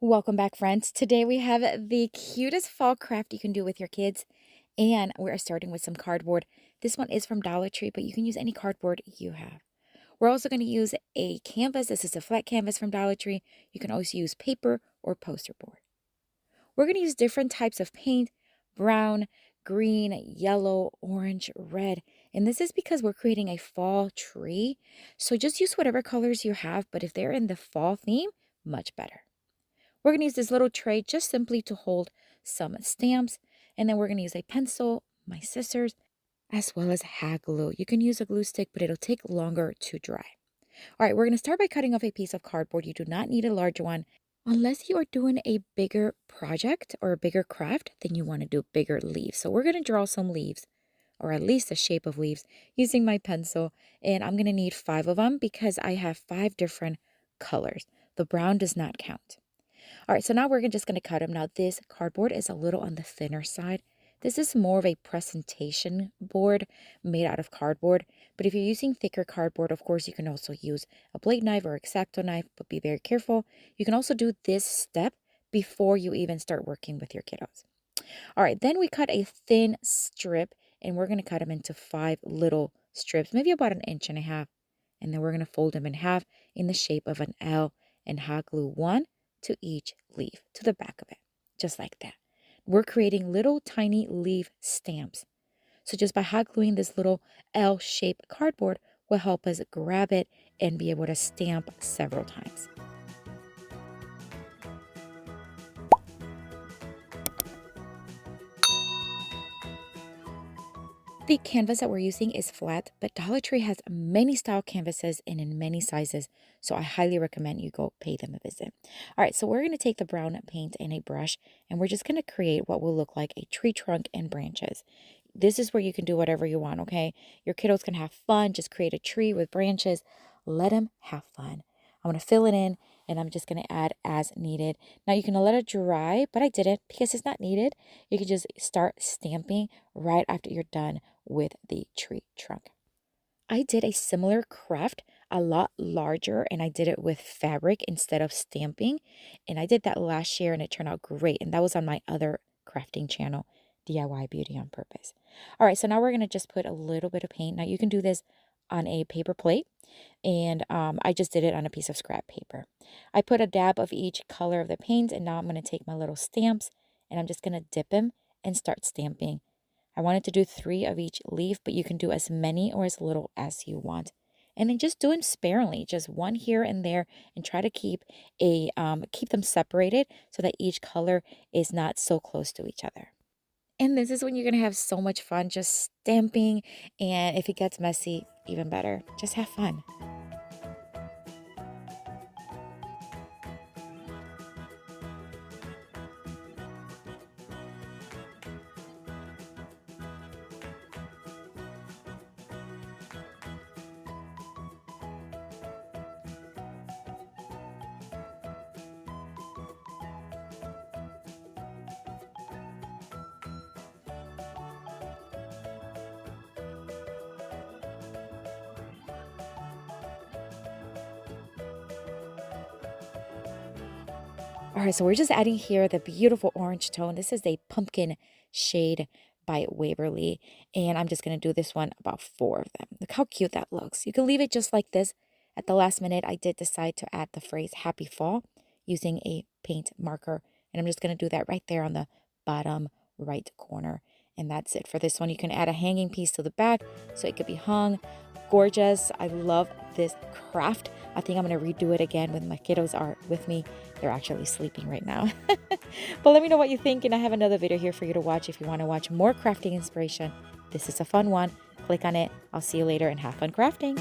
Welcome back, friends. Today we have the cutest fall craft you can do with your kids, and we're starting with some cardboard. This one is from Dollar Tree, but you can use any cardboard you have. We're also going to use a canvas. This is a flat canvas from Dollar Tree. You can also use paper or poster board. We're going to use different types of paint: brown, green, yellow, orange, red. And this is because we're creating a fall tree. So just use whatever colors you have, but if they're in the fall theme, much better. We're going to use this little tray just simply to hold some stamps. And then we're going to use a pencil, my scissors, as well as hot glue. You can use a glue stick, but it'll take longer to dry. All right, we're going to start by cutting off a piece of cardboard. You do not need a large one. Unless you are doing a bigger project or a bigger craft, then you want to do bigger leaves. So we're going to draw some leaves, or at least the shape of leaves, using my pencil. And I'm going to need 5 of them because I have 5 different colors. The brown does not count. All right, so now we're just going to cut them. Now, this cardboard is a little on the thinner side. This is more of a presentation board made out of cardboard. But if you're using thicker cardboard, of course, you can also use a blade knife or X-Acto knife, but be very careful. You can also do this step before you even start working with your kiddos. All right, then we cut a thin strip, and we're going to cut them into 5 little strips, maybe about 1.5 inches. And then we're going to fold them in half in the shape of an L and hot glue one to each leaf, to the back of it, just like that. We're creating little tiny leaf stamps. So just by hot gluing this little L-shaped cardboard will help us grab it and be able to stamp several times. The canvas that we're using is flat, but Dollar Tree has many style canvases and in many sizes, so I highly recommend you go pay them a visit. All right, so we're going to take the brown paint and a brush, and we're just going to create what will look like a tree trunk and branches. This is where you can do whatever you want, okay? Your kiddos can have fun. Just create a tree with branches. Let them have fun. I'm going to fill it in, and I'm just going to add as needed. Now, you can let it dry, but I didn't because it's not needed. You can just start stamping right after you're done with the tree trunk. I did a similar craft, a lot larger, and I did it with fabric instead of stamping. And I did that last year, and it turned out great. And that was on my other crafting channel, DIY Beauty on Purpose. All right, so now we're going to just put a little bit of paint. Now, you can do this on a paper plate, and I just did it on a piece of scrap paper. I put a dab of each color of the paint, and now I'm going to take my little stamps, and I'm just going to dip them and start stamping. I wanted to do 3 of each leaf, but you can do as many or as little as you want. And then just do them sparingly, just one here and there, and try to keep them separated so that each color is not so close to each other. And this is when you're going to have so much fun just stamping. And if it gets messy, even better. Just have fun. All right, so we're just adding here the beautiful orange tone. This is a pumpkin shade by Waverly, and I'm just going to do this one about 4 of them. Look how cute that looks. You can leave it just like this. At the last minute, I did decide to add the phrase Happy Fall using a paint marker, and I'm just going to do that right there on the bottom right corner. And that's it for this one. You can add a hanging piece to the back so it could be hung. Gorgeous. I love this craft. I think I'm going to redo it again when my kiddos are with me. They're actually sleeping right now. But let me know what you think, and I have another video here for you to watch if you want to watch more crafting inspiration. This is a fun one. Click on it. I'll see you later and have fun crafting.